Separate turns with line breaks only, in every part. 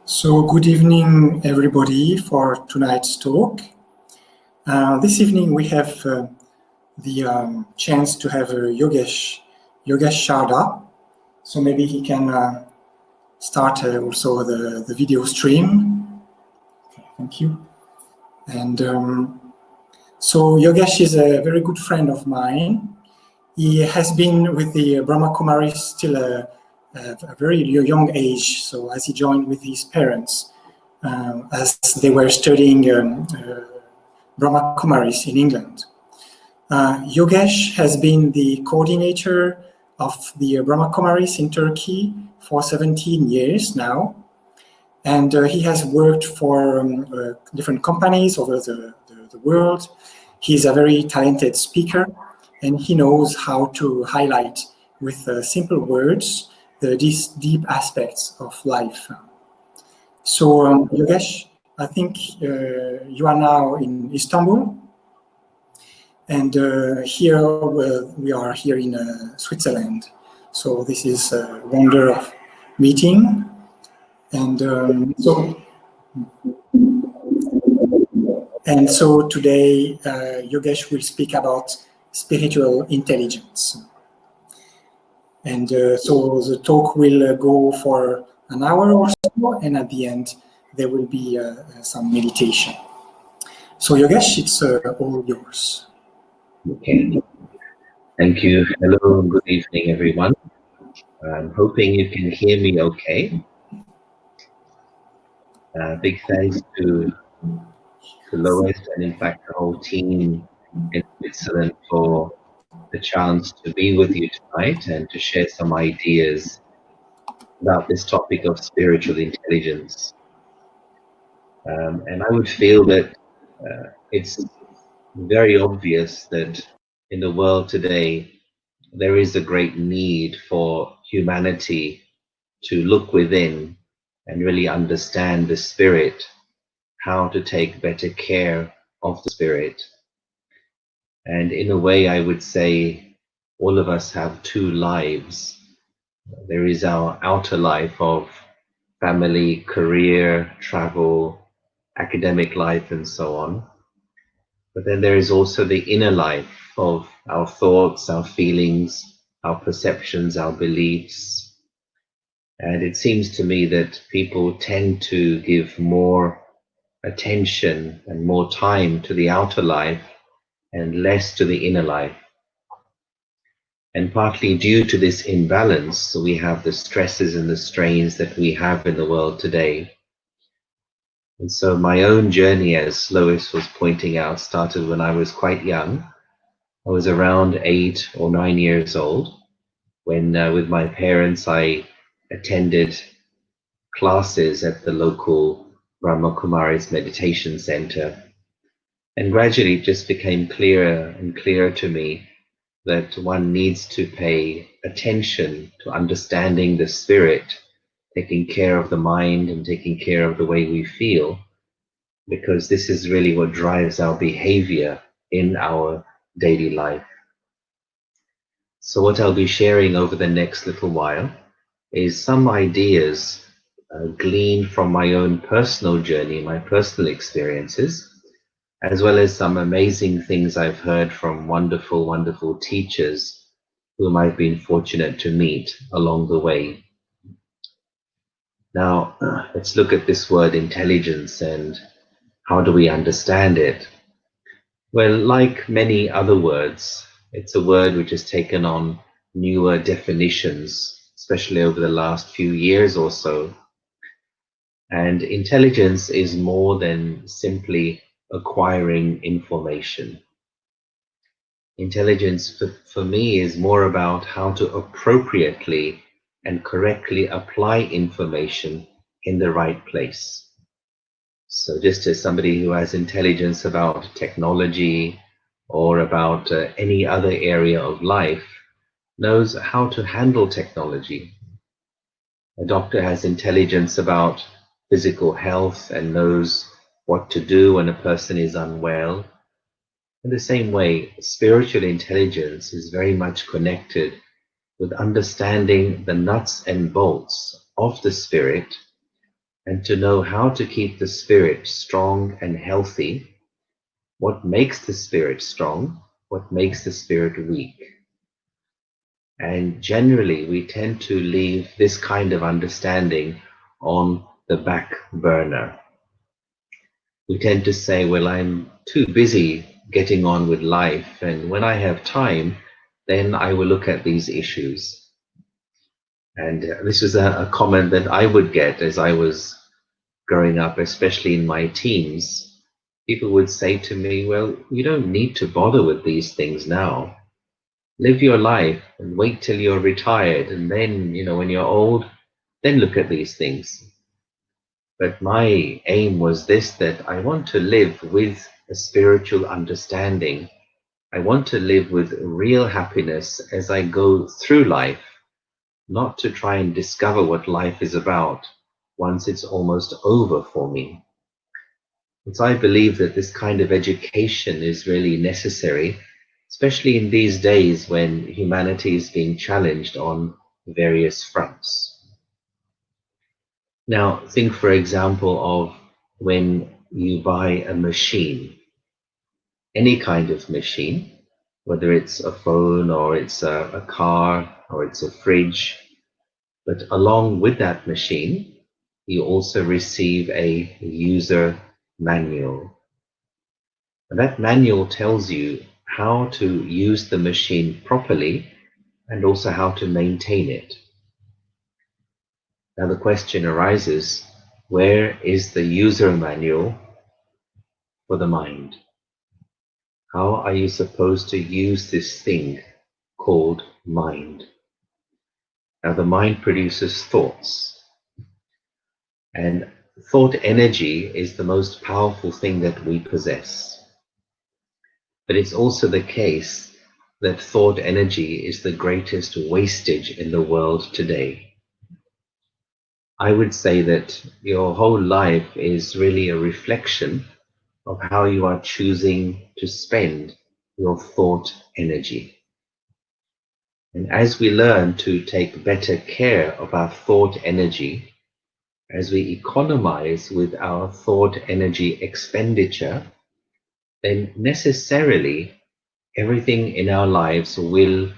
So good evening, everybody, for tonight's talk. This evening we have the chance to have Yogesh Sharda. So maybe he can start also the video stream. Okay, thank you. And so Yogesh is a very good friend of mine. He has been with the Brahma Kumaris till a very young age. So as he joined with his parents, as they were studying Brahma Kumaris in England. Yogesh has been the coordinator of the Brahma Kumaris in Turkey for 17 years now. And he has worked for different companies over the world. He's a very talented speaker, and he knows how to highlight with simple words these deep aspects of life. So, Yogesh, I think you are now in Istanbul, and here we are here in Switzerland. So this is a wonder of meeting, and so today Yogesh will speak about spiritual intelligence, and so the talk will go for an hour or so, and at the end there will be some meditation. So Yogesh, it's all yours.
Okay. Thank you. Hello, good evening, everyone. I'm hoping you can hear me okay. Big thanks to Lois and in fact the whole team in Switzerland for the chance to be with you tonight and to share some ideas about this topic of spiritual intelligence. And I would feel that it's very obvious that in the world today, there is a great need for humanity to look within and really understand the spirit, how to take better care of the spirit. And in a way, I would say all of us have two lives. There is our outer life of family, career, travel, academic life, and so on. But then there is also the inner life of our thoughts, our feelings, our perceptions, our beliefs. And it seems to me that people tend to give more attention and more time to the outer life and less to the inner life. And partly due to this imbalance, we have the stresses and the strains that we have in the world today. And so my own journey, as Lois was pointing out, started when I was quite young. I was around 8 or 9 years old when with my parents I attended classes at the local Brahma Kumaris meditation center. And gradually it just became clearer and clearer to me that one needs to pay attention to understanding the spirit, taking care of the mind and taking care of the way we feel, because this is really what drives our behavior in our daily life. So what I'll be sharing over the next little while is some ideas gleaned from my own personal journey, my personal experiences, as well as some amazing things I've heard from wonderful, wonderful teachers whom I've been fortunate to meet along the way. Now, let's look at this word intelligence and how do we understand it? Well, like many other words, it's a word which has taken on newer definitions, especially over the last few years or so. And intelligence is more than simply acquiring information. Intelligence for me is more about how to appropriately and correctly apply information in the right place. So just as somebody who has intelligence about technology or about any other area of life knows how to handle technology. A doctor has intelligence about physical health and knows what to do when a person is unwell. In the same way, spiritual intelligence is very much connected with understanding the nuts and bolts of the spirit and to know how to keep the spirit strong and healthy. What makes the spirit strong? What makes the spirit weak? And generally, we tend to leave this kind of understanding on the back burner. We tend to say, well, I'm too busy getting on with life, and when I have time, then I will look at these issues. And this was a comment that I would get as I was growing up, especially in my teens. People would say to me, well, you don't need to bother with these things now. Live your life and wait till you're retired, and then, when you're old, then look at these things. But my aim was this, that I want to live with a spiritual understanding. I want to live with real happiness as I go through life, not to try and discover what life is about once it's almost over for me. So I believe that this kind of education is really necessary, especially in these days when humanity is being challenged on various fronts. Now, think, for example, of when you buy a machine, any kind of machine, whether it's a phone or it's a car or it's a fridge, but along with that machine, you also receive a user manual. And that manual tells you how to use the machine properly and also how to maintain it. Now the question arises, where is the user manual for the mind? How are you supposed to use this thing called mind? Now the mind produces thoughts, and thought energy is the most powerful thing that we possess. But it's also the case that thought energy is the greatest wastage in the world today. I would say that your whole life is really a reflection of how you are choosing to spend your thought energy. And as we learn to take better care of our thought energy, as we economize with our thought energy expenditure, then necessarily everything in our lives will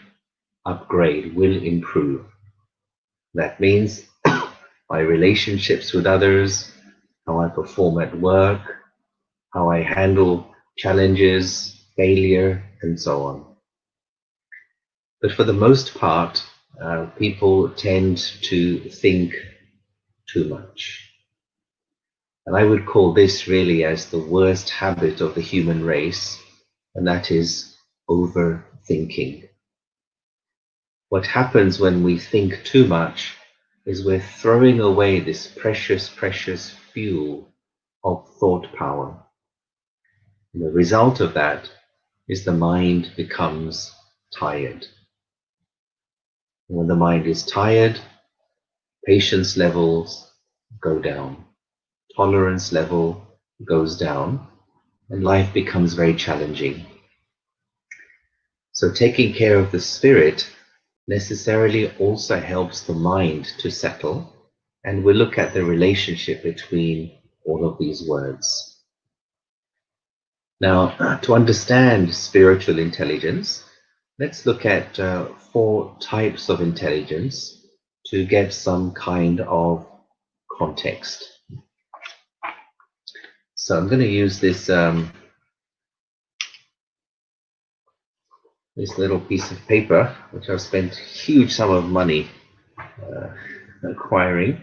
upgrade, will improve. That means my relationships with others, how I perform at work, how I handle challenges, failure, and so on. But for the most part, people tend to think too much. And I would call this really as the worst habit of the human race, and that is overthinking. What happens when we think too much is we're throwing away this precious, precious fuel of thought power. And the result of that is the mind becomes tired. And when the mind is tired, patience levels go down, tolerance level goes down, and life becomes very challenging. So taking care of the spirit necessarily also helps the mind to settle, and we'll look at the relationship between all of these words. Now, to understand spiritual intelligence, let's look at 4 types of intelligence to get some kind of context. So I'm going to use this this little piece of paper, which I've spent a huge sum of money acquiring,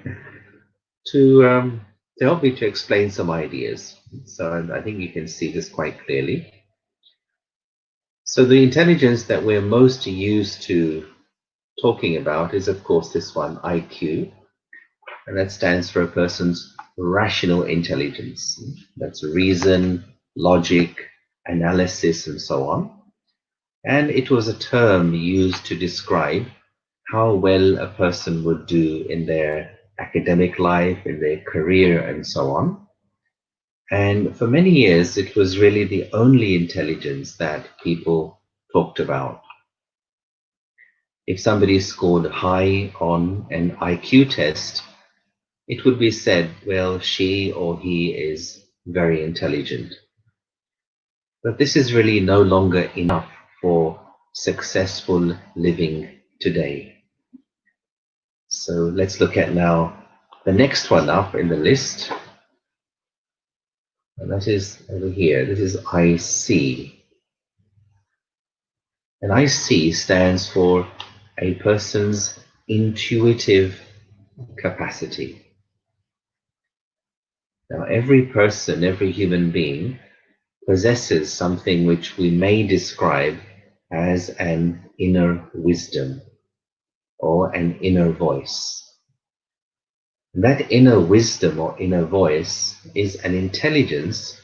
to help me to explain some ideas. So I think you can see this quite clearly. So the intelligence that we're most used to talking about is, of course, this one, IQ, and that stands for a person's rational intelligence. That's reason, logic, analysis, and so on. And it was a term used to describe how well a person would do in their academic life, in their career, and so on. And for many years, it was really the only intelligence that people talked about. If somebody scored high on an IQ test, it would be said, well, she or he is very intelligent. But this is really no longer enough for successful living today. So let's look at now the next one up in the list. And that is over here. This is IC. And IC stands for a person's intuitive capacity. Now, every person, every human being possesses something which we may describe as an inner wisdom or an inner voice. And that inner wisdom or inner voice is an intelligence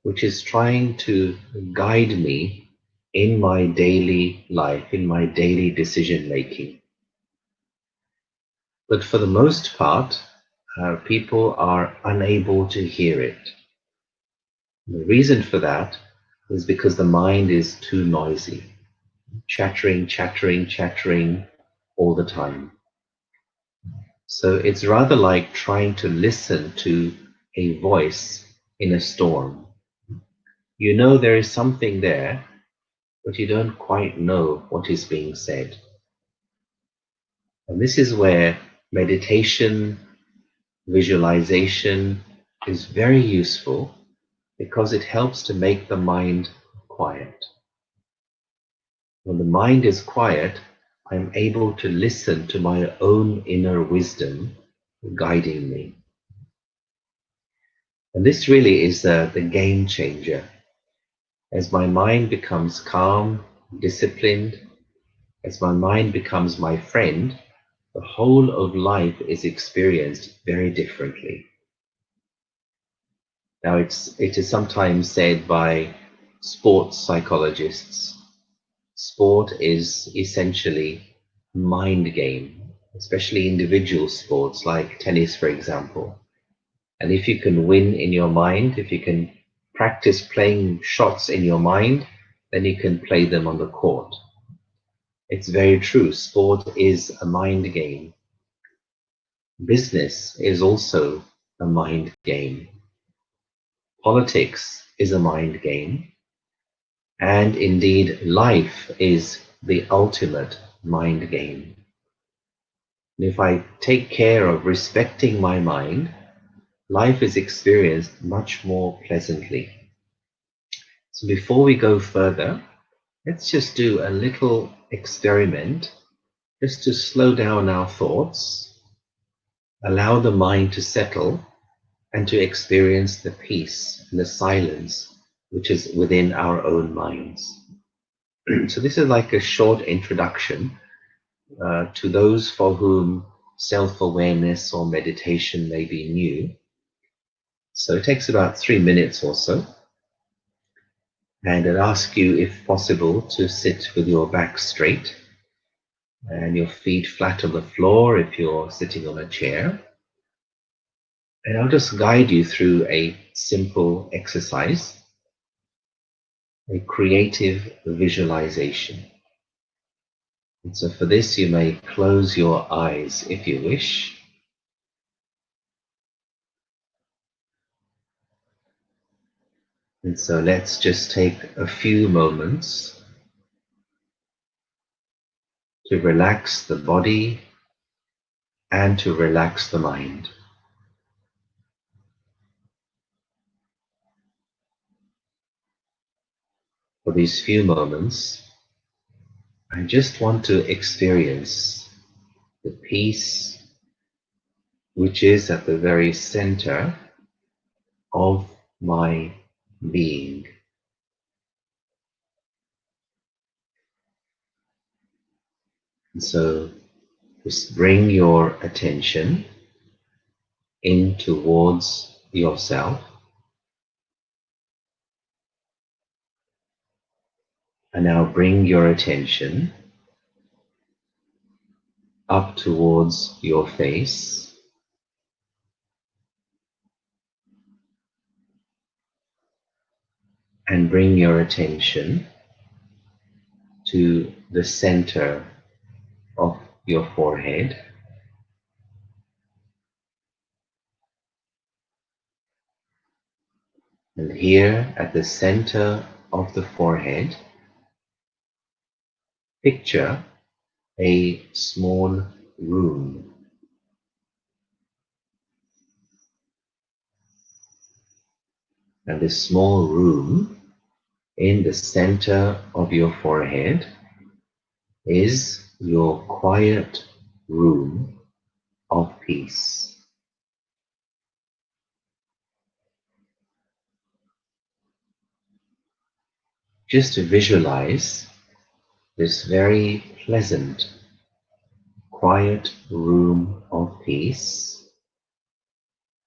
which is trying to guide me in my daily life, in my daily decision making. But for the most part, people are unable to hear it. The reason for that is because the mind is too noisy, chattering, chattering, chattering all the time. So it's rather like trying to listen to a voice in a storm. You know there is something there, but you don't quite know what is being said. And this is where meditation, visualization is very useful because it helps to make the mind quiet. When the mind is quiet, I'm able to listen to my own inner wisdom guiding me. And this really is the game changer. As my mind becomes calm, disciplined, as my mind becomes my friend, the whole of life is experienced very differently. Now, it is sometimes said by sports psychologists, sport is essentially mind game, especially individual sports like tennis, for example. And if you can win in your mind, if you can practice playing shots in your mind, then you can play them on the court. It's very true. Sport is a mind game. Business is also a mind game. Politics is a mind game. And indeed, life is the ultimate mind game. And if I take care of respecting my mind, life is experienced much more pleasantly. So before we go further, let's just do a little experiment just to slow down our thoughts, allow the mind to settle, and to experience the peace and the silence which is within our own minds. So this is like a short introduction to those for whom self-awareness or meditation may be new. So it takes about 3 minutes or so. And I'd ask you, if possible, to sit with your back straight and your feet flat on the floor if you're sitting on a chair. And I'll just guide you through a simple exercise, a creative visualization. And so for this, you may close your eyes if you wish. And so let's just take a few moments to relax the body and to relax the mind. For these few moments, I just want to experience the peace which is at the very center of my being. And so just bring your attention in towards yourself. And now bring your attention up towards your face. And bring your attention to the center of your forehead. And here at the center of the forehead, picture a small room. And this small room in the center of your forehead is your quiet room of peace. Just to visualize this very pleasant, quiet room of peace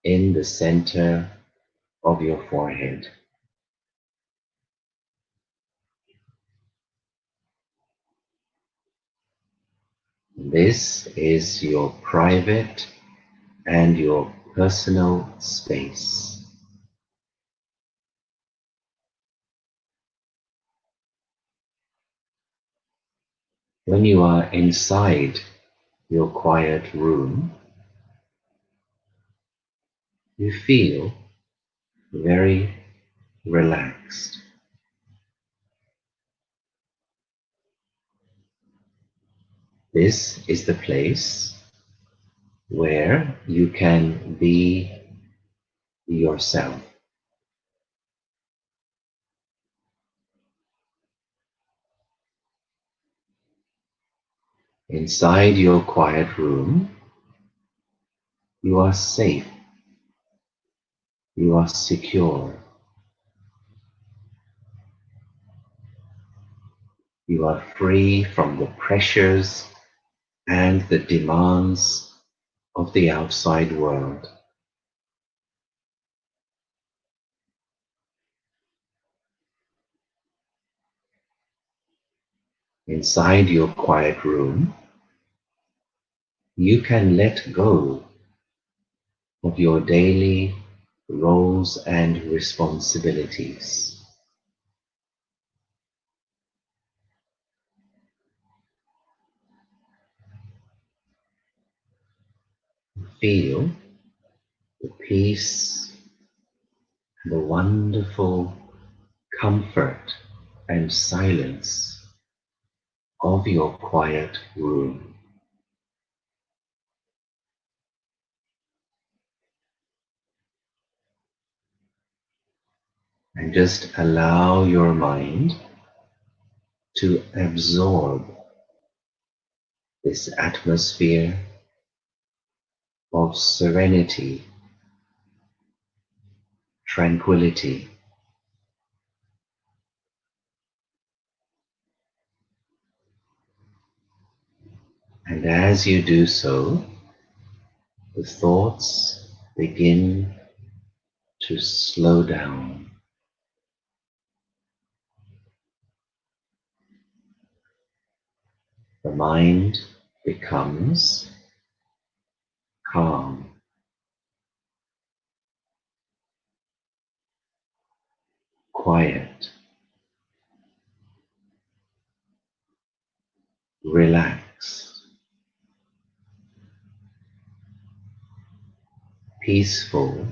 in the center of your forehead. This is your private and your personal space. When you are inside your quiet room, you feel very relaxed. This is the place where you can be yourself. Inside your quiet room, you are safe, you are secure, you are free from the pressures and the demands of the outside world. Inside your quiet room, you can let go of your daily roles and responsibilities. Feel the peace, the wonderful comfort and silence of your quiet room. And just allow your mind to absorb this atmosphere of serenity, tranquility. And as you do so, the thoughts begin to slow down. The mind becomes calm, quiet, relaxed, peaceful,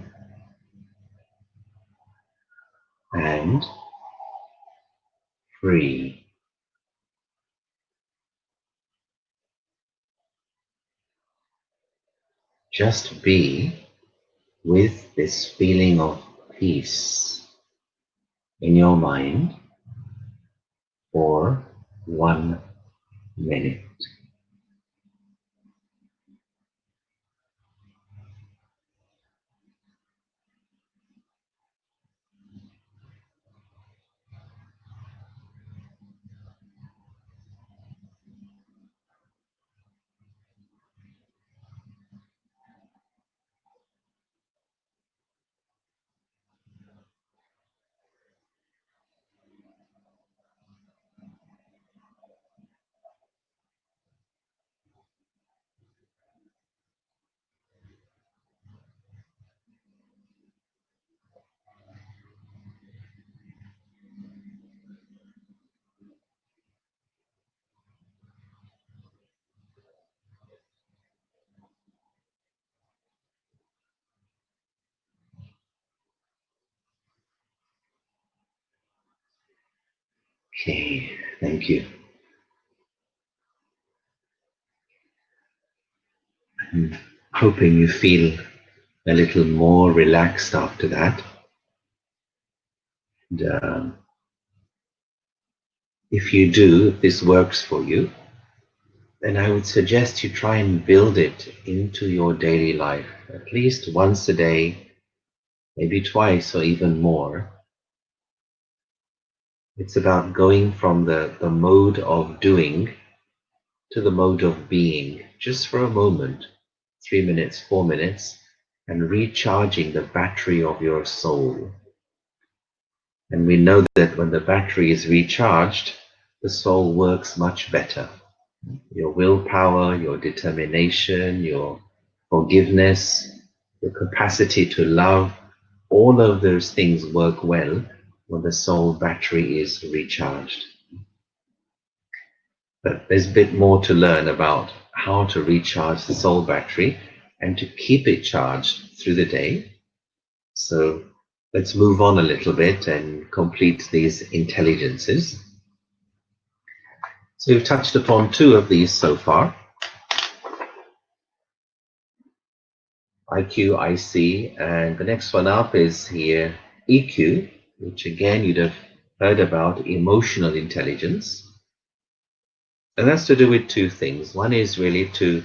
and free. Just be with this feeling of peace in your mind for 1 minute. Okay, thank you. I'm hoping you feel a little more relaxed after that. And, if you do, if this works for you, then I would suggest you try and build it into your daily life, at least once a day, maybe twice or even more. It's about going from the mode of doing to the mode of being, just for a moment, 3 minutes, 4 minutes, and recharging the battery of your soul. And we know that when the battery is recharged, the soul works much better. Your willpower, your determination, your forgiveness, your capacity to love, all of those things work well when the soul battery is recharged. But there's a bit more to learn about how to recharge the soul battery and to keep it charged through the day. So let's move on a little bit and complete these intelligences. So we've touched upon two of these so far. IQ, IC, and the next one up is here EQ, which again you'd have heard about, emotional intelligence. And that's to do with two things. One is really to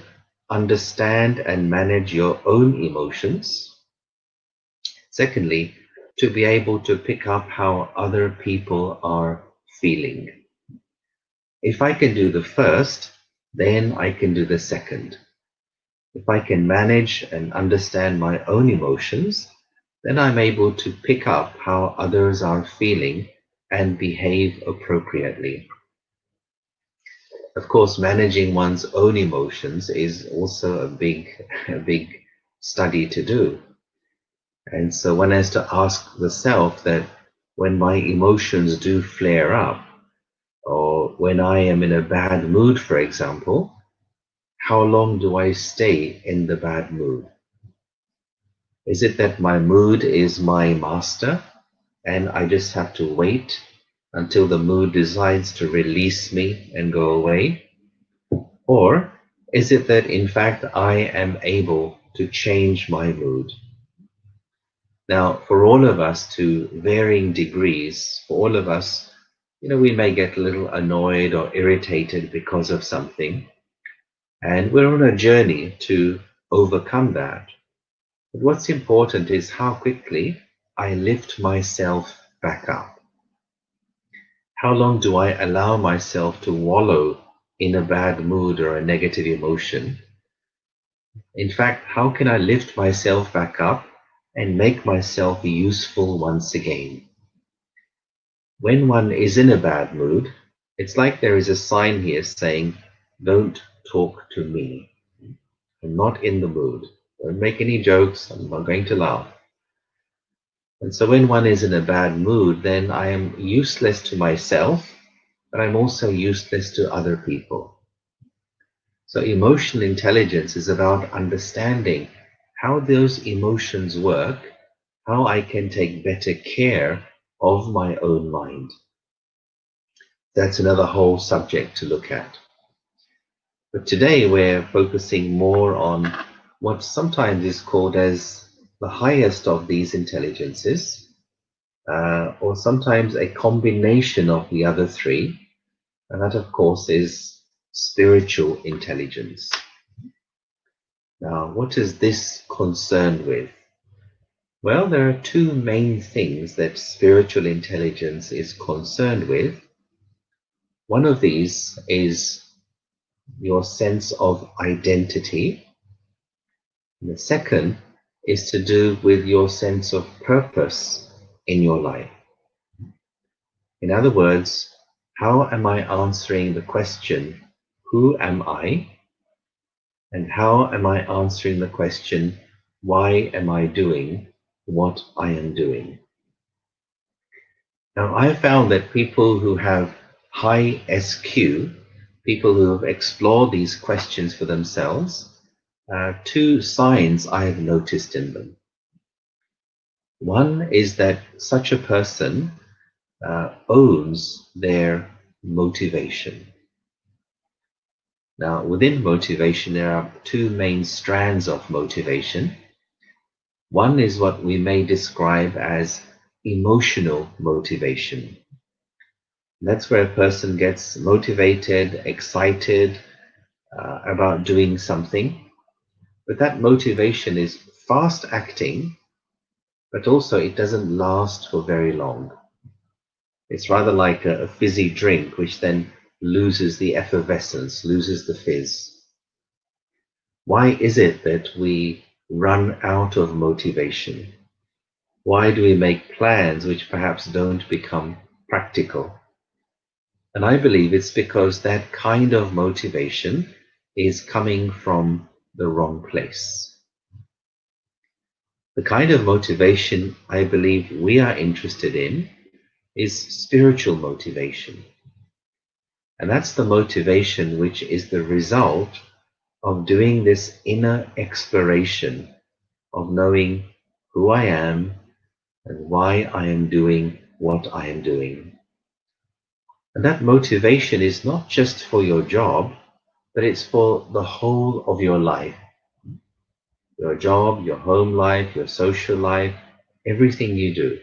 understand and manage your own emotions. Secondly, to be able to pick up how other people are feeling. If I can do the first, then I can do the second. If I can manage and understand my own emotions, then I'm able to pick up how others are feeling and behave appropriately. Of course, managing one's own emotions is also a big study to do. And so one has to ask the self that when my emotions do flare up, or when I am in a bad mood, for example, how long do I stay in the bad mood? Is it that my mood is my master and I just have to wait until the mood decides to release me and go away? Or is it that in fact I am able to change my mood? Now, for all of us to varying degrees, for all of us, we may get a little annoyed or irritated because of something, and we're on a journey to overcome that. But what's important is how quickly I lift myself back up. How long do I allow myself to wallow in a bad mood or a negative emotion? In fact, how can I lift myself back up and make myself useful once again? When one is in a bad mood, it's like there is a sign here saying, "Don't talk to me. I'm not in the mood. Don't make any jokes. I'm not going to laugh." And so when one is in a bad mood, then I am useless to myself, but I'm also useless to other people. So emotional intelligence is about understanding how those emotions work, how I can take better care of my own mind. That's another whole subject to look at. But today we're focusing more on what sometimes is called as the highest of these intelligences, or sometimes a combination of the other three, and that, of course, is spiritual intelligence. Now, what is this concerned with? Well, there are two main things that spiritual intelligence is concerned with. One of these is your sense of identity. And the second is to do with your sense of purpose in your life. In other words, how am I answering the question, who am I? And how am I answering the question, why am I doing what I am doing? Now, I found that people who have high SQ, people who have explored these questions for themselves, two signs I have noticed in them. One is that such a person owns their motivation. Now, within motivation, there are two main strands of motivation. One is what we may describe as emotional motivation. That's where a person gets motivated, excited about doing something, but that motivation is fast acting, but also it doesn't last for very long. It's rather like a fizzy drink, which then loses the effervescence, loses the fizz. Why is it that we run out of motivation? Why do we make plans which perhaps don't become practical? And I believe it's because that kind of motivation is coming from the wrong place. The kind of motivation I believe we are interested in is spiritual motivation. And that's the motivation which is the result of doing this inner exploration of knowing who I am and why I am doing what I am doing. And that motivation is not just for your job, but it's for the whole of your life. Your job, your home life, your social life, everything you do.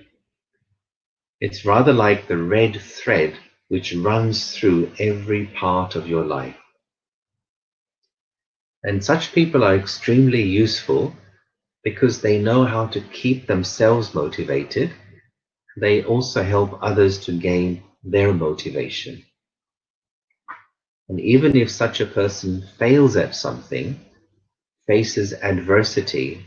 It's rather like the red thread which runs through every part of your life. And such people are extremely useful because they know how to keep themselves motivated. They also help others to gain their motivation. And even if such a person fails at something, faces adversity,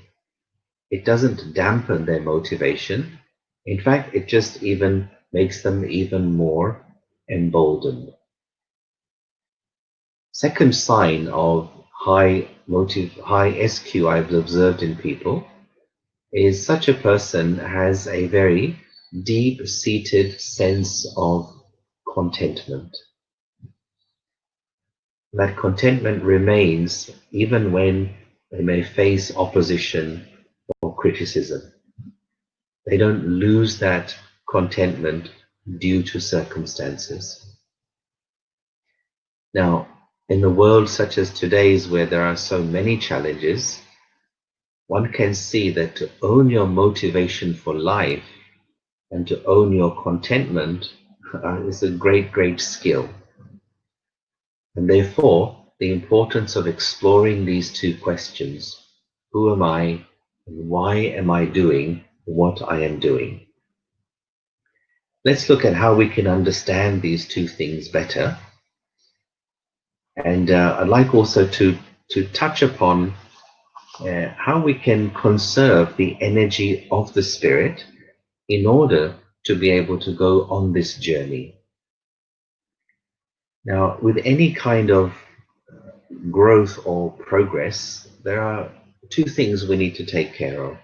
it doesn't dampen their motivation. In fact, it just even makes them even more emboldened. Second sign of high SQ I've observed in people is such a person has a very deep-seated sense of contentment. That contentment remains even when they may face opposition or criticism. They don't lose that contentment due to circumstances. Now, in the world such as today's, where there are so many challenges, one can see that to own your motivation for life and to own your contentment is a great, great skill. And therefore, the importance of exploring these two questions: who am I and why am I doing what I am doing? Let's look at how we can understand these two things better. And I'd like also to touch upon how we can conserve the energy of the spirit in order to be able to go on this journey. Now, with any kind of growth or progress, there are two things we need to take care of.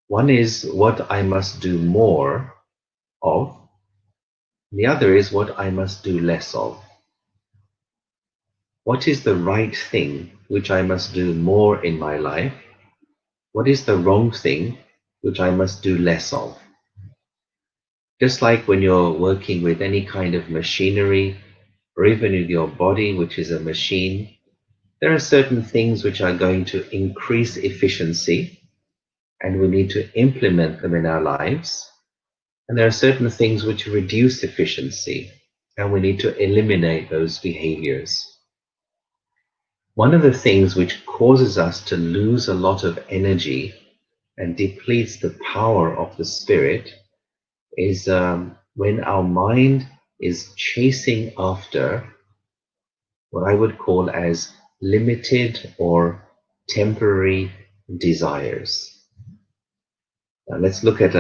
One is what I must do more of. The other is what I must do less of. What is the right thing which I must do more in my life? What is the wrong thing which I must do less of? Just like when you're working with any kind of machinery, or even with your body, which is a machine, there are certain things which are going to increase efficiency, and we need to implement them in our lives. And there are certain things which reduce efficiency, and we need to eliminate those behaviors. One of the things which causes us to lose a lot of energy and depletes the power of the spirit is when our mind is chasing after what I would call as limited or temporary desires. Now let's look at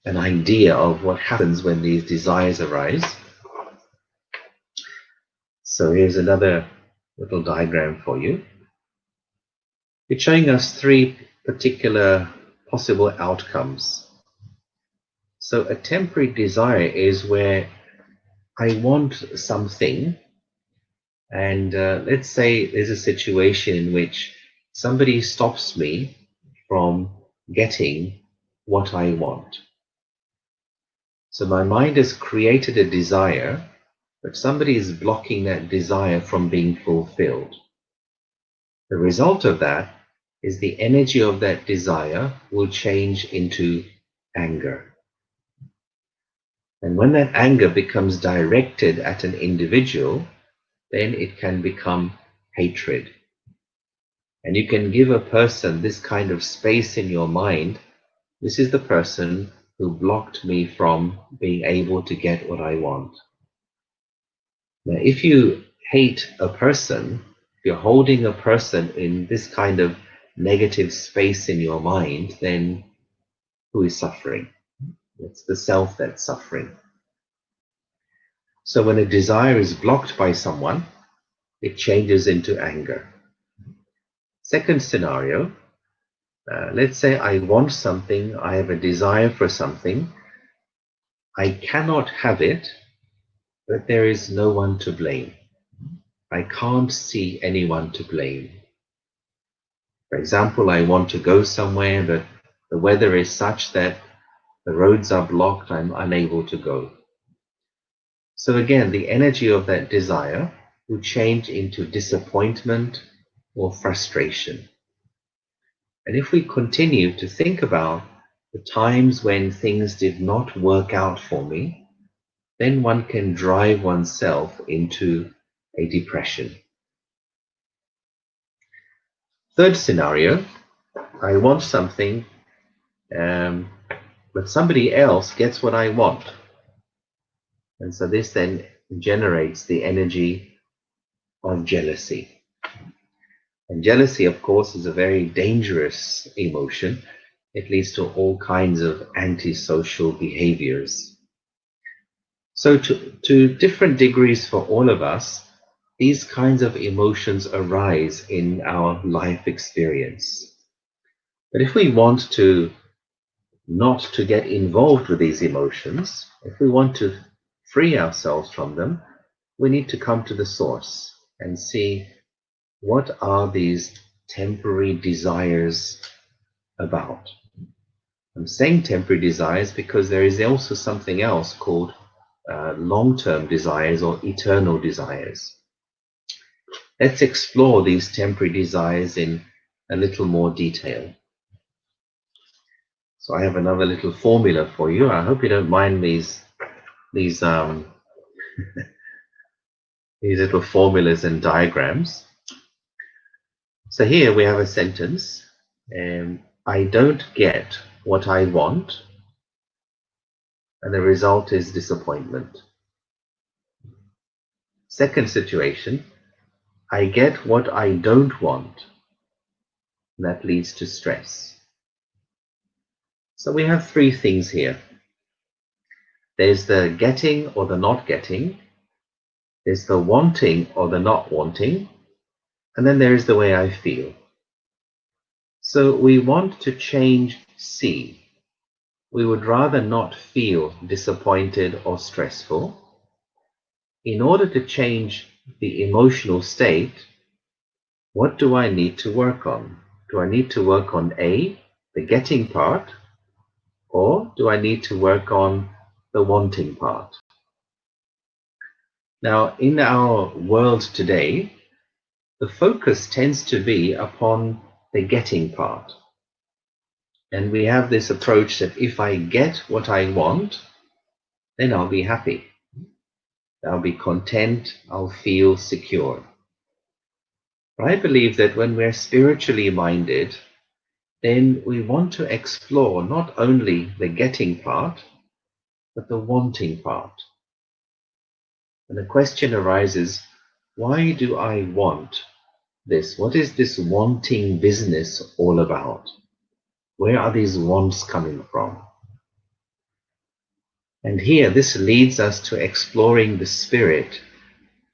an idea of what happens when these desires arise. So here's another little diagram for you. It's showing us three particular possible outcomes. So a temporary desire is where I want something, and let's say there's a situation in which somebody stops me from getting what I want. So my mind has created a desire, but somebody is blocking that desire from being fulfilled. The result of that is the energy of that desire will change into anger. And when that anger becomes directed at an individual, then it can become hatred. And you can give a person this kind of space in your mind. This is the person who blocked me from being able to get what I want. Now, if you hate a person, if you're holding a person in this kind of negative space in your mind, then who is suffering? It's the self that's suffering. So when a desire is blocked by someone, it changes into anger. Second scenario, let's say I want something, I have a desire for something, I cannot have it, but there is no one to blame. I can't see anyone to blame. For example, I want to go somewhere, but the weather is such that the roads are blocked, I'm unable to go. So again, the energy of that desire will change into disappointment or frustration. And if we continue to think about the times when things did not work out for me, then one can drive oneself into a depression. Third scenario, I want something, but somebody else gets what I want. And so this then generates the energy of jealousy. And jealousy, of course, is a very dangerous emotion. It leads to all kinds of antisocial behaviors. So to different degrees for all of us, these kinds of emotions arise in our life experience. But if we want to not to get involved with these emotions, if we want to free ourselves from them, we need to come to the source and see what are these temporary desires about. I'm saying temporary desires because there is also something else called long-term desires or eternal desires. Let's explore these temporary desires in a little more detail. So I have another little formula for you. I hope you don't mind these little formulas and diagrams. So here we have a sentence. I don't get what I want, and the result is disappointment. Second situation, I get what I don't want, and that leads to stress. So we have three things here. There's the getting or the not getting, there's the wanting or the not wanting, and then there's the way I feel. So we want to change C. We would rather not feel disappointed or stressful. In order to change the emotional state, what do I need to work on? Do I need to work on A, the getting part, or do I need to work on the wanting part? Now, in our world today, the focus tends to be upon the getting part. And we have this approach that if I get what I want, then I'll be happy. I'll be content, I'll feel secure. But I believe that when we're spiritually minded, then we want to explore not only the getting part, but the wanting part. And the question arises, why do I want this? What is this wanting business all about? Where are these wants coming from? And here, this leads us to exploring the spirit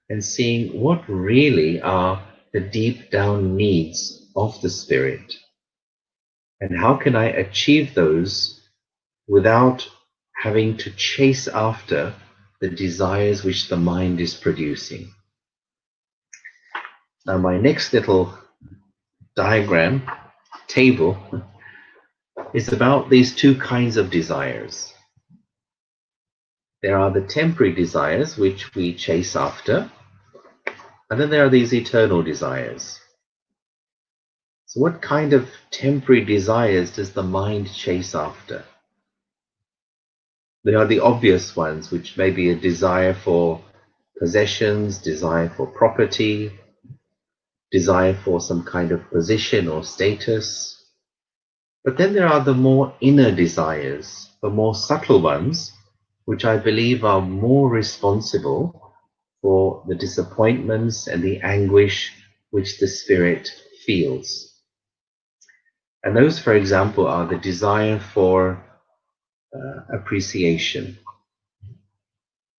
and seeing what really are the deep down needs of the spirit. And how can I achieve those without having to chase after the desires which the mind is producing? Now, my next little diagram, table, is about these two kinds of desires. There are the temporary desires which we chase after, and then there are these eternal desires. So what kind of temporary desires does the mind chase after? There are the obvious ones, which may be a desire for possessions, desire for property, desire for some kind of position or status. But then there are the more inner desires, the more subtle ones, which I believe are more responsible for the disappointments and the anguish which the spirit feels. And those, for example, are the desire for appreciation,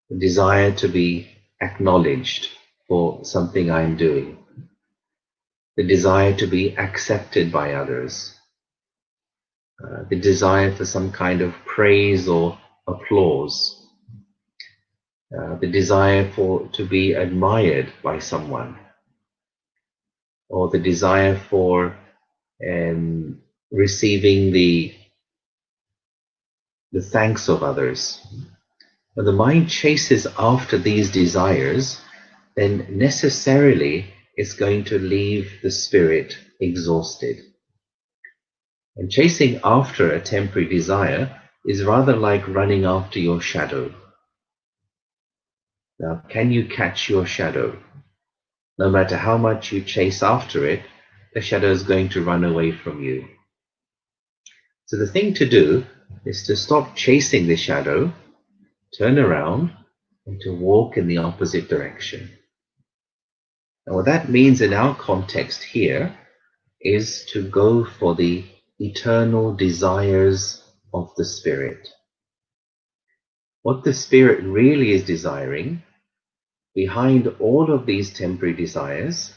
the desire to be acknowledged for something I'm doing, the desire to be accepted by others, the desire for some kind of praise or applause, the desire to be admired by someone, or the desire for receiving the thanks of others. When the mind chases after these desires, then necessarily it's going to leave the spirit exhausted. And chasing after a temporary desire is rather like running after your shadow. Now, can you catch your shadow? No matter how much you chase after it, the shadow is going to run away from you. So the thing to do is to stop chasing the shadow, turn around, and to walk in the opposite direction. And what that means in our context here is to go for the eternal desires of the spirit. What the spirit really is desiring, behind all of these temporary desires,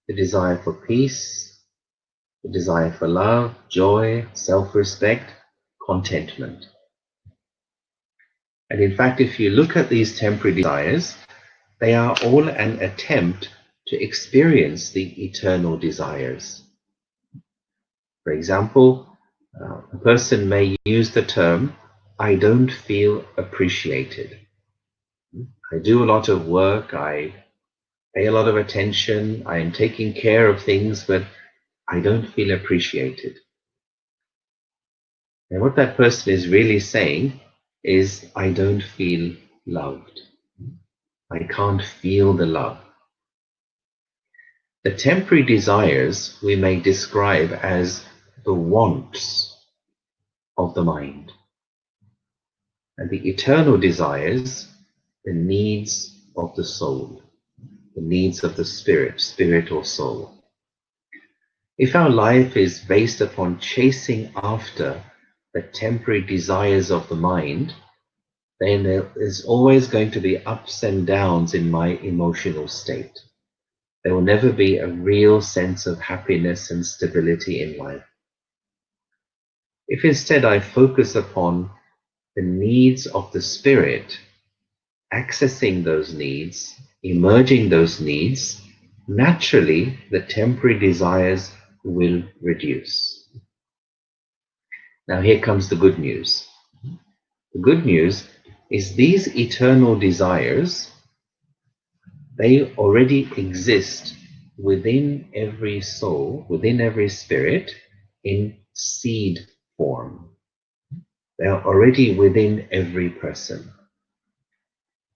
the desire for peace, the desire for love, joy, self-respect, contentment. And in fact, if you look at these temporary desires, they are all an attempt to experience the eternal desires. For example, a person may use the term, I don't feel appreciated. I do a lot of work, I pay a lot of attention, I am taking care of things, but I don't feel appreciated. And what that person is really saying is, I don't feel loved. I can't feel the love. The temporary desires we may describe as the wants of the mind, and the eternal desires, the needs of the soul, the needs of the spirit or soul. If our life is based upon chasing after the temporary desires of the mind, then there is always going to be ups and downs in my emotional state. There will never be a real sense of happiness and stability in life. If instead I focus upon the needs of the spirit, accessing those needs, emerging those needs, naturally the temporary desires will reduce. Now here comes the good news. The good news is these eternal desires, they already exist within every soul, within every spirit, in seed form. They are already within every person.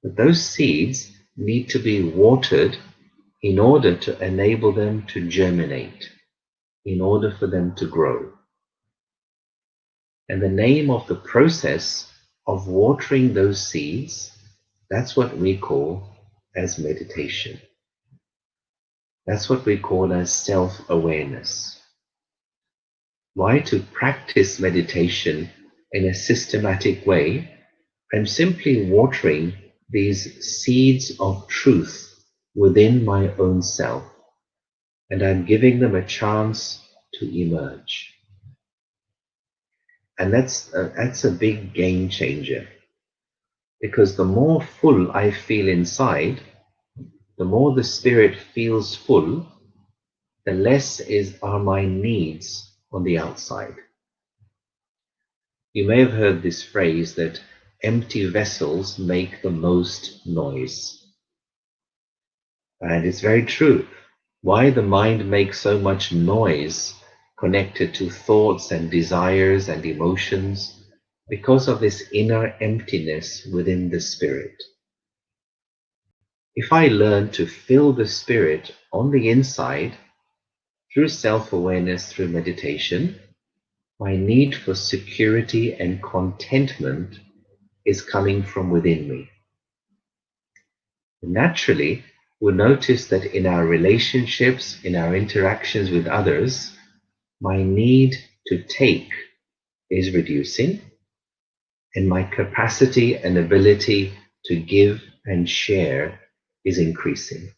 But those seeds need to be watered in order to enable them to germinate, in order for them to grow. And the name of the process of watering those seeds, that's what we call as meditation. That's what we call as self-awareness. Why to practice meditation in a systematic way? I'm simply watering these seeds of truth within my own self, and I'm giving them a chance to emerge. And that's a big game changer, because the more full I feel inside, the more the spirit feels full, the less are my needs on the outside. You may have heard this phrase that empty vessels make the most noise. And it's very true. Why the mind makes so much noise connected to thoughts and desires and emotions? Because of this inner emptiness within the spirit. If I learn to fill the spirit on the inside through self-awareness, through meditation, my need for security and contentment is coming from within me. Naturally, we'll notice that in our relationships, in our interactions with others, my need to take is reducing, and my capacity and ability to give and share is increasing.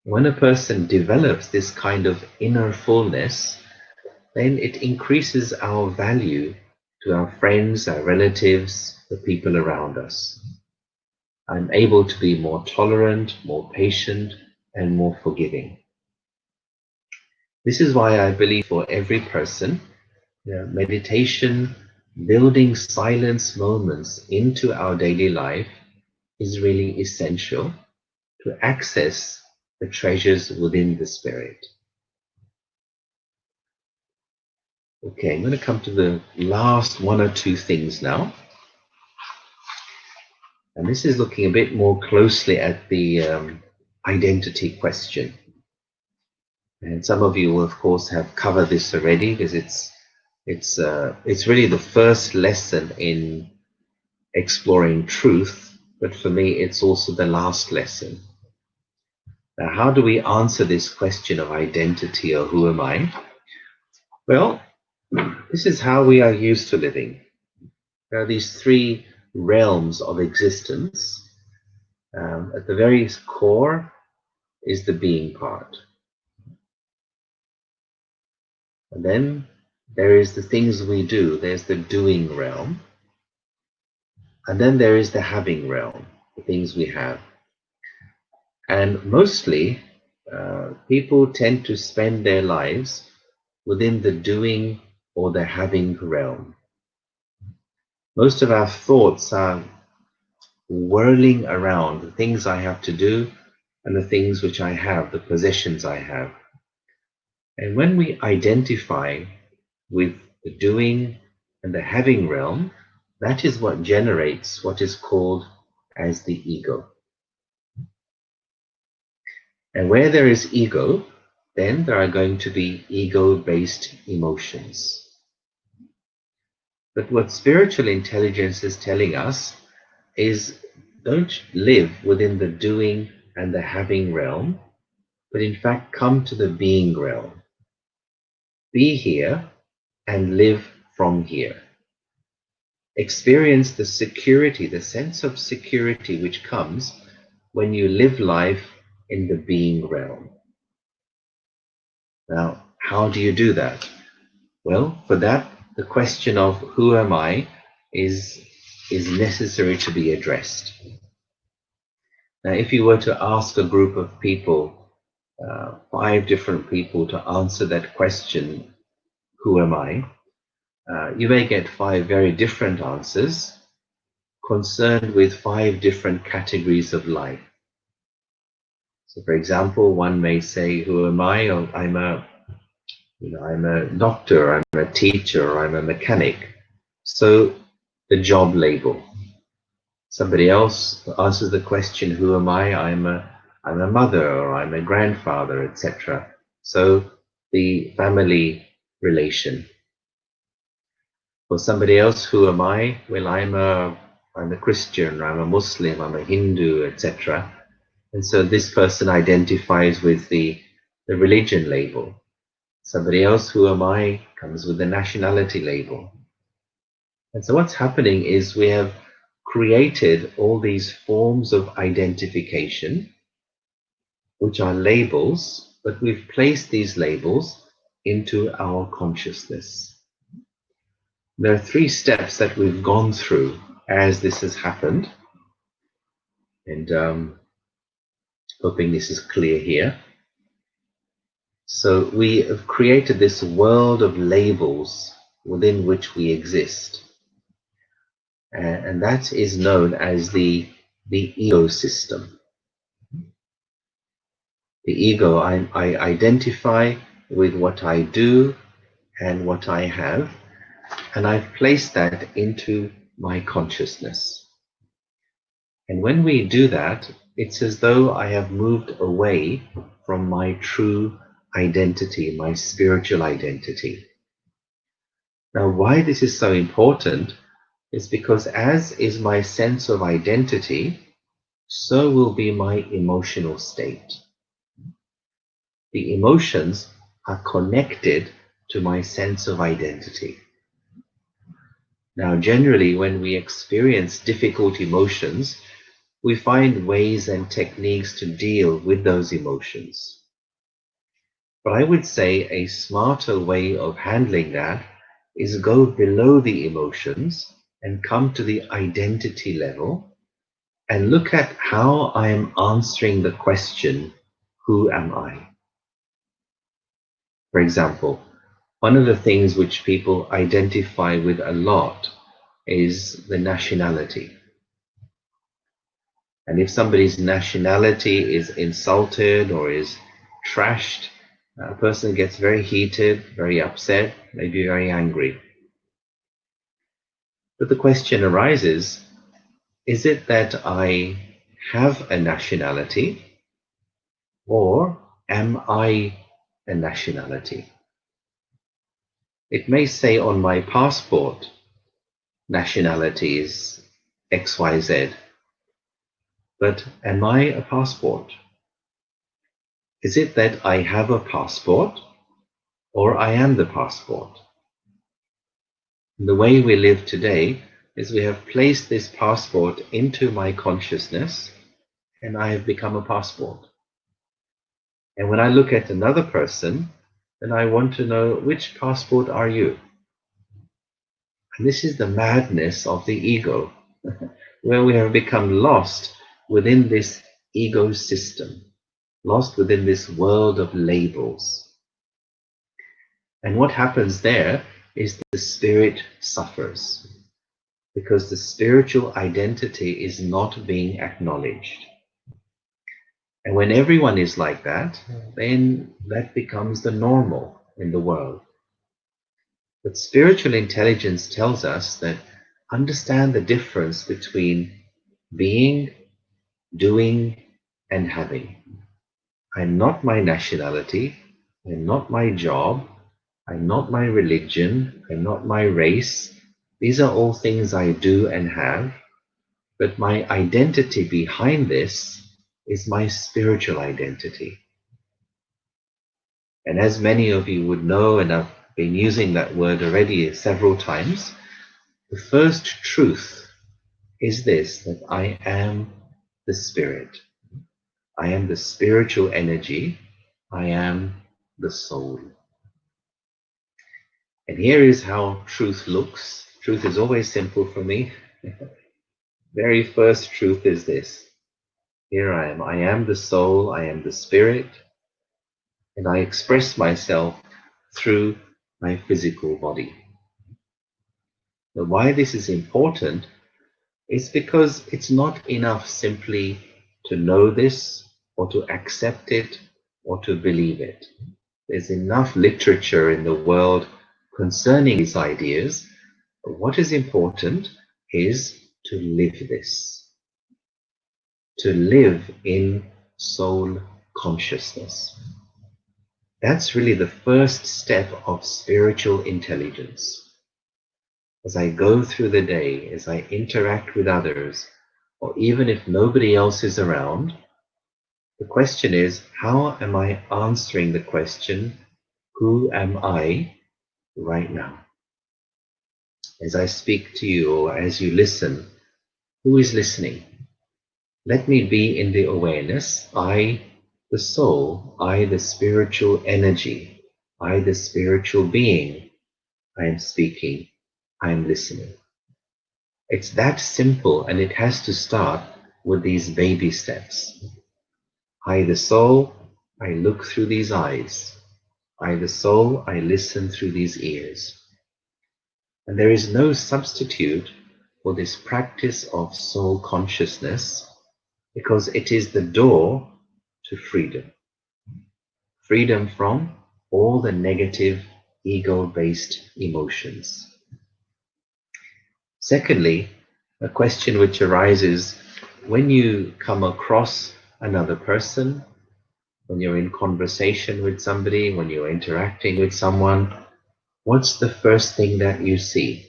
When a person develops this kind of inner fullness, then it increases our value to our friends, our relatives, the people around us. I'm able to be more tolerant, more patient, and more forgiving. This is why I believe for every person, meditation, building silence moments into our daily life is really essential to access the treasures within the spirit. Okay, I'm going to come to the last one or two things now. And this is looking a bit more closely at the identity question. And some of you will, of course, have covered this already because it's really the first lesson in exploring truth, but for me, it's also the last lesson. Now, how do we answer this question of identity, or who am I? Well, this is how we are used to living. There are these three realms of existence. At the very core is the being part. And then there is the things we do. There's the doing realm. And then there is the having realm, the things we have. And mostly, people tend to spend their lives within the doing or the having realm. Most of our thoughts are whirling around the things I have to do and the things which I have, the possessions I have. And when we identify with the doing and the having realm, that is what generates what is called as the ego. And where there is ego, then there are going to be ego-based emotions. But what spiritual intelligence is telling us is don't live within the doing and the having realm, but in fact come to the being realm. Be here and live from here. Experience the security, the sense of security which comes when you live life in the being realm. Now, how do you do that? Well, for that, the question of who am I is necessary to be addressed. Now, if you were to ask a group of people, 5 different people, to answer that question, who am I? You may get 5 very different answers concerned with 5 different categories of life. So, for example, one may say, who am I? Oh, I'm a doctor, I'm a teacher, or I'm a mechanic. So, the job label. Somebody else answers the question, who am I? I'm a mother, or I'm a grandfather, etc. So, the family relation. For somebody else, who am I? Well, I'm a Christian, or I'm a Muslim, I'm a Hindu, etc. And so this person identifies with the religion label. Somebody else, who am I, comes with the nationality label. And so what's happening is we have created all these forms of identification, which are labels, but we've placed these labels into our consciousness. There are 3 steps that we've gone through as this has happened. And hoping this is clear here. So we have created this world of labels within which we exist. and that is known as the ego system. The ego, I identify with what I do and what I have, and I've placed that into my consciousness. And when we do that, it's as though I have moved away from my true identity, my spiritual identity. Now, why this is so important is because as is my sense of identity, so will be my emotional state. The emotions are connected to my sense of identity. Now, generally, when we experience difficult emotions, we find ways and techniques to deal with those emotions. But I would say a smarter way of handling that is go below the emotions and come to the identity level and look at how I am answering the question, who am I? For example, one of the things which people identify with a lot is the nationality. And if somebody's nationality is insulted or is trashed, a person gets very heated, very upset, maybe very angry. But the question arises, is it that I have a nationality or am I a nationality? It may say on my passport, nationality is XYZ, but am I a passport? Is it that I have a passport or I am the passport? The way we live today is we have placed this passport into my consciousness and I have become a passport. And when I look at another person, then I want to know, which passport are you? And this is the madness of the ego, where we have become lost within this ego system, lost within this world of labels. And what happens there is the spirit suffers because the spiritual identity is not being acknowledged. And when everyone is like that, then that becomes the normal in the world. But spiritual intelligence tells us that understand the difference between being, doing, and having. I'm not my nationality, I'm not my job, I'm not my religion, I'm not my race. These are all things I do and have, but my identity behind this is my spiritual identity. And as many of you would know, and I've been using that word already several times, the first truth is this, that I am the spirit. I am the spiritual energy. I am the soul. And here is how truth looks. Truth is always simple for me. Very first truth is this. Here I am. I am the soul. I am the spirit. And I express myself through my physical body. Now, why this is important is because it's not enough simply to know this or to accept it or to believe it. There's enough literature in the world concerning these ideas. But what is important is to live this, to live in soul consciousness. That's really the first step of spiritual intelligence. As I go through the day, as I interact with others, or even if nobody else is around, the question is, how am I answering the question, who am I right now? As I speak to you or as you listen, who is listening? Let me be in the awareness, I, the soul, I, the spiritual energy, I, the spiritual being, I am speaking, I am listening. It's that simple, and it has to start with these baby steps. I, the soul, I look through these eyes. I, the soul, I listen through these ears. And there is no substitute for this practice of soul consciousness because it is the door to freedom. Freedom from all the negative ego-based emotions. Secondly, a question which arises when you come across another person, when you're in conversation with somebody, when you're interacting with someone, what's the first thing that you see?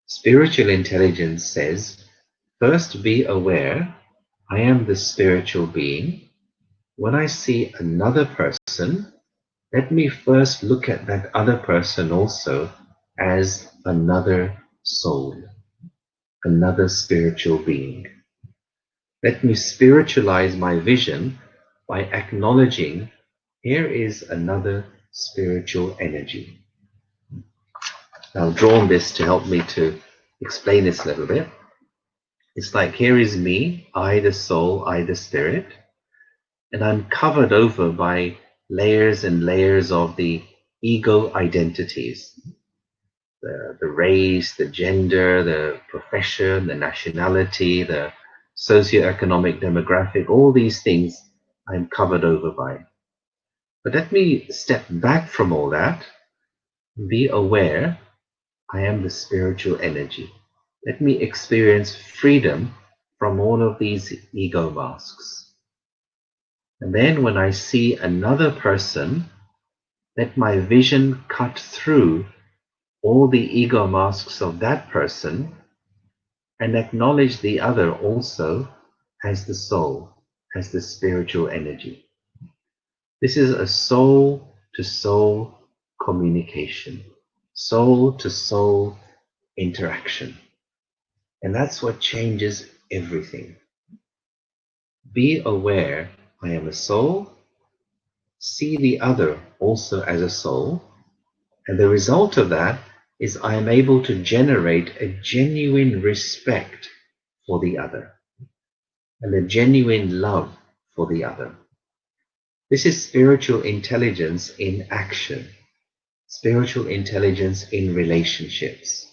Spiritual intelligence says, first be aware, I am the spiritual being. When I see another person, let me first look at that other person also as another soul, another spiritual being. Let me spiritualize my vision by acknowledging here is another spiritual energy. I've drawn this to help me to explain this a little bit. It's like here is me, I the soul, I the spirit, and I'm covered over by layers and layers of the ego identities. The race, the gender, the profession, the nationality, the socioeconomic demographic, all these things I'm covered over by. But let me step back from all that, be aware I am the spiritual energy. Let me experience freedom from all of these ego masks. And then when I see another person, let my vision cut through all the ego masks of that person and acknowledge the other also as the soul, as the spiritual energy. This is a soul-to-soul communication, soul-to-soul interaction. And that's what changes everything. Be aware, I am a soul, see the other also as a soul, and the result of that is I am able to generate a genuine respect for the other and a genuine love for the other. This is spiritual intelligence in action, spiritual intelligence in relationships.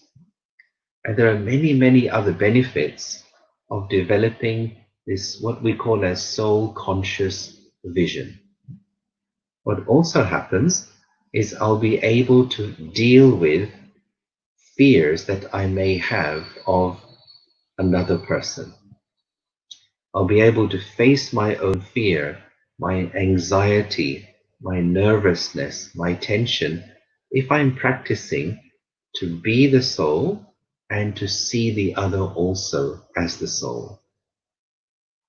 And there are many, many other benefits of developing this, what we call as soul conscious vision. What also happens is I'll be able to deal with fears that I may have of another person. I'll be able to face my own fear, my anxiety, my nervousness, my tension, if I'm practicing to be the soul and to see the other also as the soul.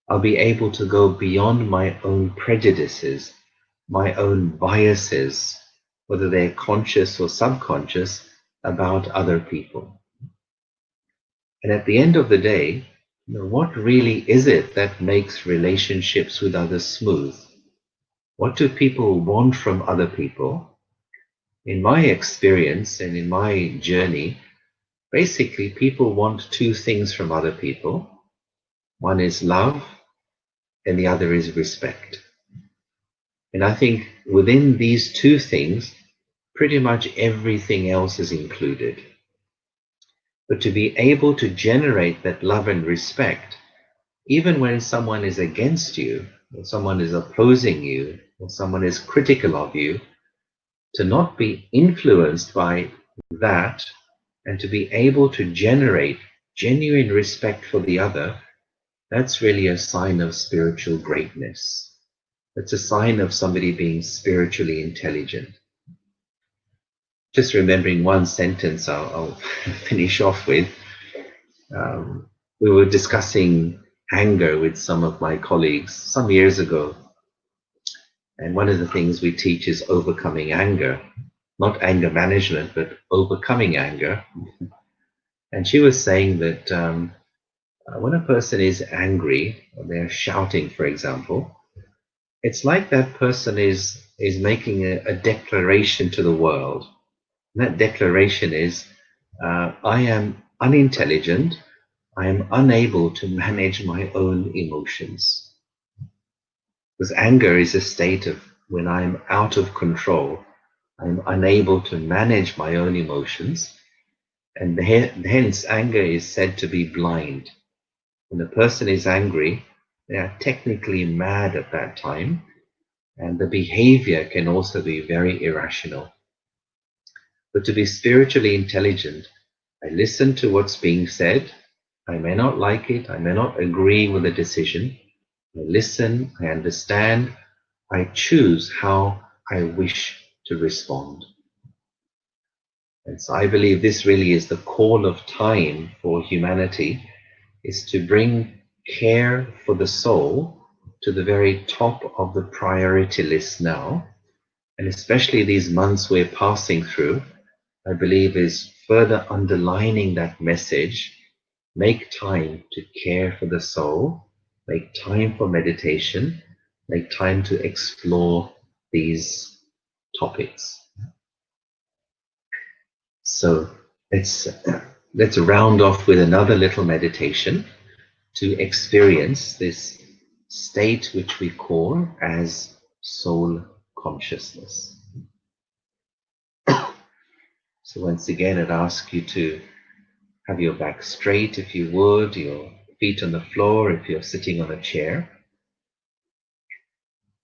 I'll be able to go beyond my own prejudices, my own biases, whether they're conscious or subconscious, about other people. And at the end of the day, what really is it that makes relationships with others smooth? What do people want from other people? In my experience and in my journey, basically people want two things from other people. One is love and the other is respect. And I think within these two things, pretty much everything else is included. But to be able to generate that love and respect, even when someone is against you, or someone is opposing you, or someone is critical of you, to not be influenced by that and to be able to generate genuine respect for the other, that's really a sign of spiritual greatness. It's a sign of somebody being spiritually intelligent. Just remembering one sentence I'll finish off with. We were discussing anger with some of my colleagues some years ago. And one of the things we teach is overcoming anger. Not anger management, but overcoming anger. And she was saying that when a person is angry, or they're shouting, for example, it's like that person is making a declaration to the world. And that declaration is, I am unintelligent, I am unable to manage my own emotions. Because anger is a state of when I'm out of control, I'm unable to manage my own emotions. And hence anger is said to be blind. When a person is angry, they are technically mad at that time, and the behavior can also be very irrational. But to be spiritually intelligent, I listen to what's being said. I may not like it, I may not agree with the decision. I listen, I understand, I choose how I wish to respond. And so I believe this really is the call of time for humanity, is to bring care for the soul to the very top of the priority list now. And especially these months we're passing through, I believe is further underlining that message. Make time to care for the soul, make time for meditation, make time to explore these topics. So let's round off with another little meditation to experience this state which we call as soul consciousness. So once again, I'd ask you to have your back straight if you would, your feet on the floor if you're sitting on a chair.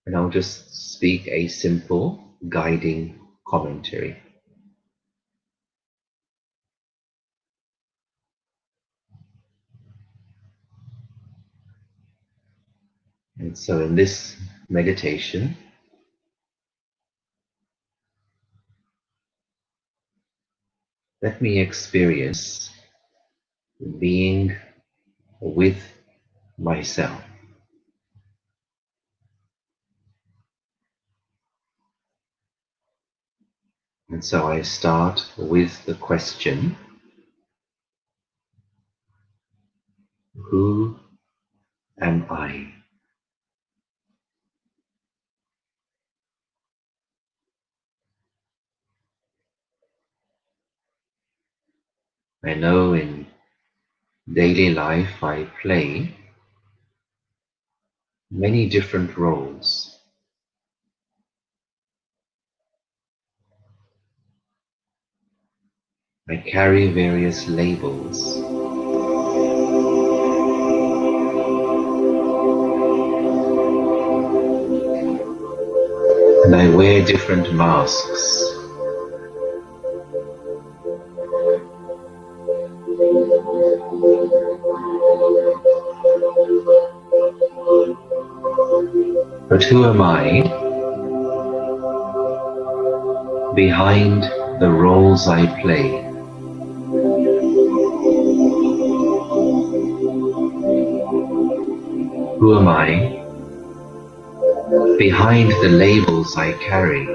And I'll just speak a simple guiding commentary. And so in this meditation, let me experience being with myself. And so I start with the question, who am I? I know in daily life I play many different roles. I carry various labels. And I wear different masks. But who am I behind the roles I play? Who am I behind the labels I carry?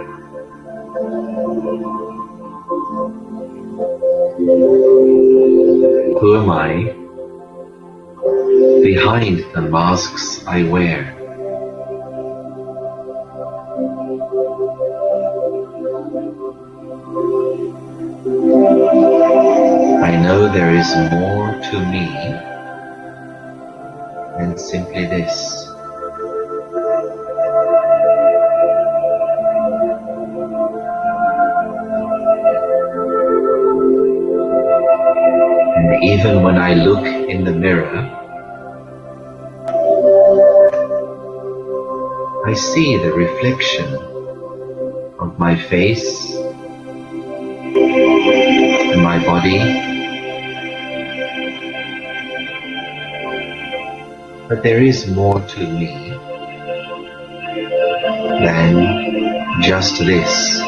Who am I behind the masks I wear? I know there is more to me than simply this. And even when I look in the mirror, I see the reflection of my face and my body, but there is more to me than just this.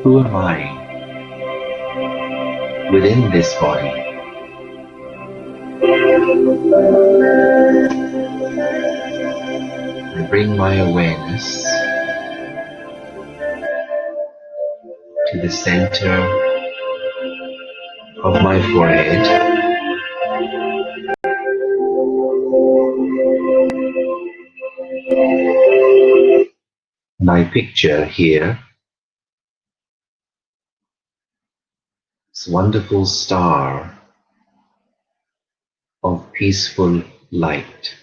Who am I within this body? I bring my awareness to the center of my forehead, and I picture here this wonderful star of peaceful light.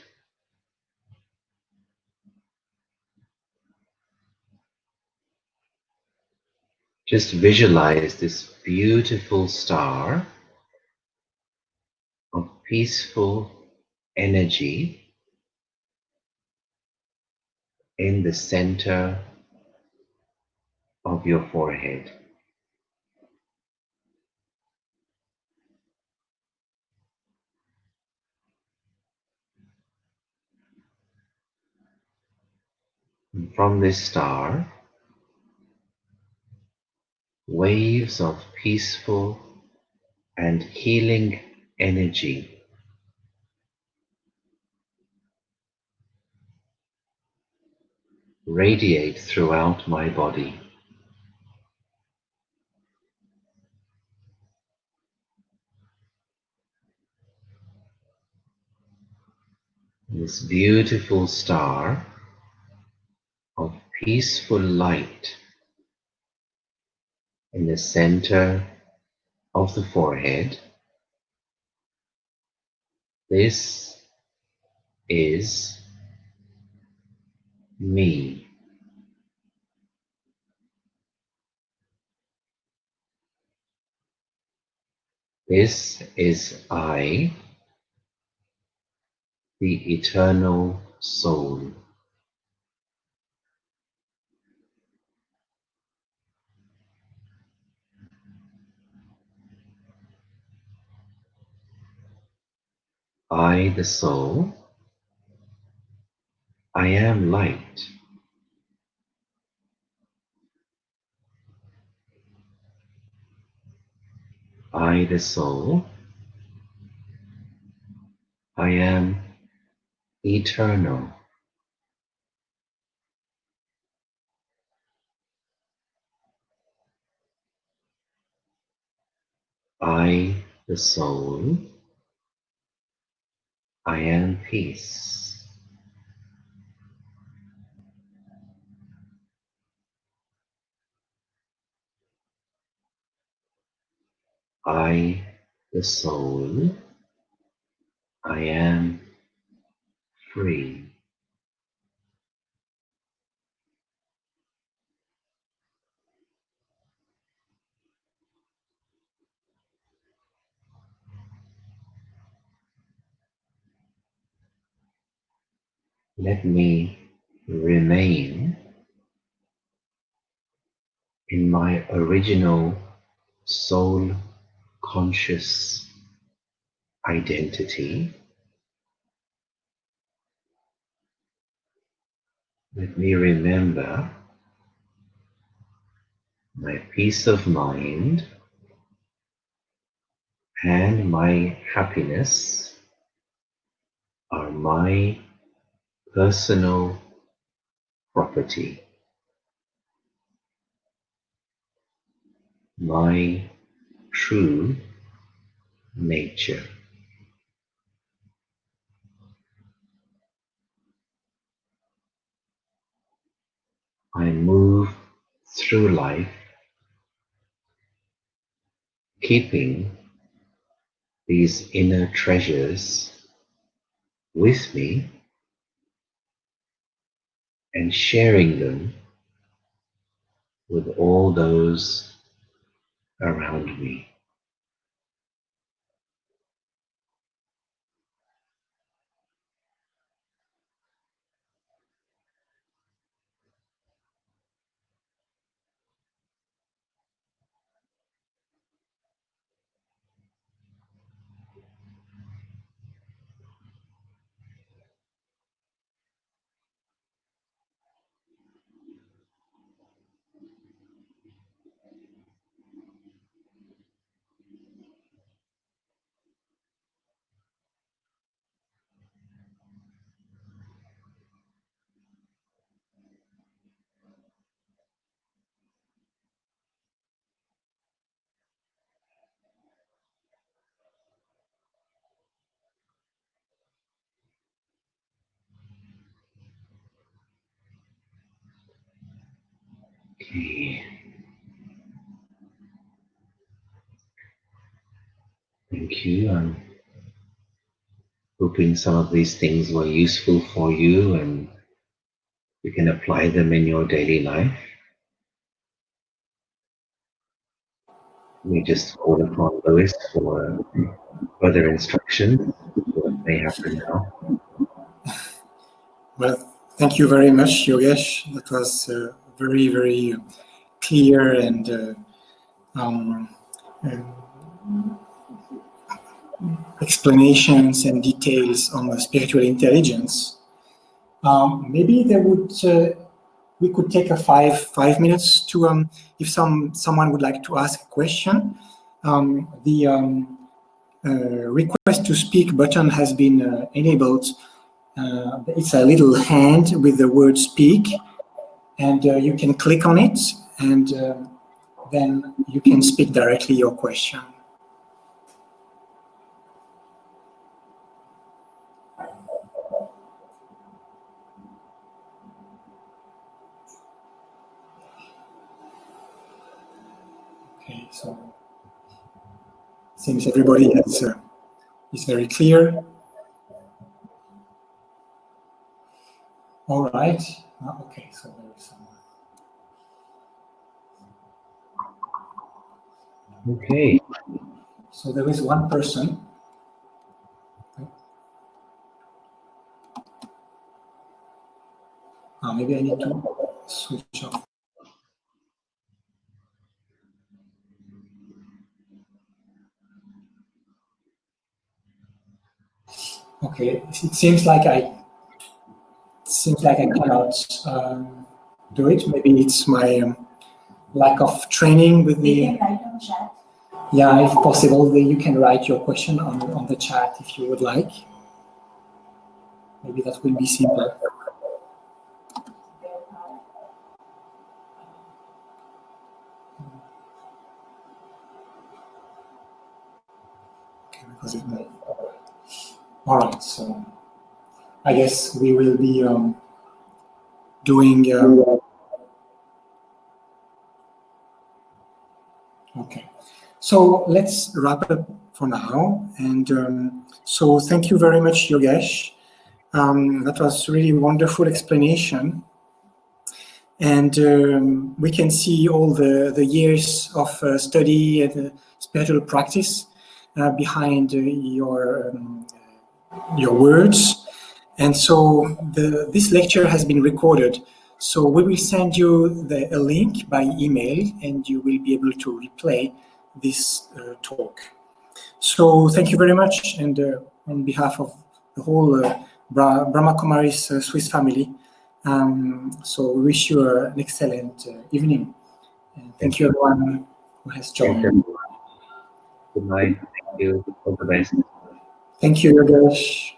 Just visualize this beautiful star of peaceful energy in the center of your forehead. And from this star, waves of peaceful and healing energy radiate throughout my body. This beautiful star of peaceful light in the center of the forehead. This is me. This is I, the eternal soul. I, the soul, I am light. I, the soul, I am eternal. I, the soul, I am peace. I, the soul, I am free. Let me remain in my original soul conscious identity. Let me remember my peace of mind and my happiness are my personal property, my true nature. I move through life keeping these inner treasures with me and sharing them with all those around me. Okay, thank you. I'm hoping some of these things were useful for you and you can apply them in your daily life. me just call upon Lois for further instruction. What may happen now?
Well, thank you very much, Yogesh. That was very, very clear and explanations and details on the spiritual intelligence. Maybe we could take a five minutes to if someone would like to ask a question. The request to speak button has been enabled. It's a little hand with the word speak, and you can click on it, and then you can speak directly your question. Okay, so seems everybody is very clear. All right. Okay, so there is someone.
Okay.
So there is one person. Maybe I need to switch off. Okay, it seems like I cannot do it. Maybe it's my lack of training with the.
You can write on chat.
Yeah, if possible, you can write your question on the chat if you would like. Maybe that will be simpler. Okay, because it may. All right, so I guess we will be doing. Okay, so let's wrap up for now. And so thank you very much, Yogesh. That was really wonderful explanation. And we can see all the years of study and spiritual practice behind your words. And so this lecture has been recorded. So we will send you a link by email, and you will be able to replay this talk. So thank you very much, and on behalf of the whole Brahma Kumaris Swiss family, so we wish you an excellent evening. And thank you everyone who has joined.
Good night. Thank you. All the best.
Thank you, Yogesh.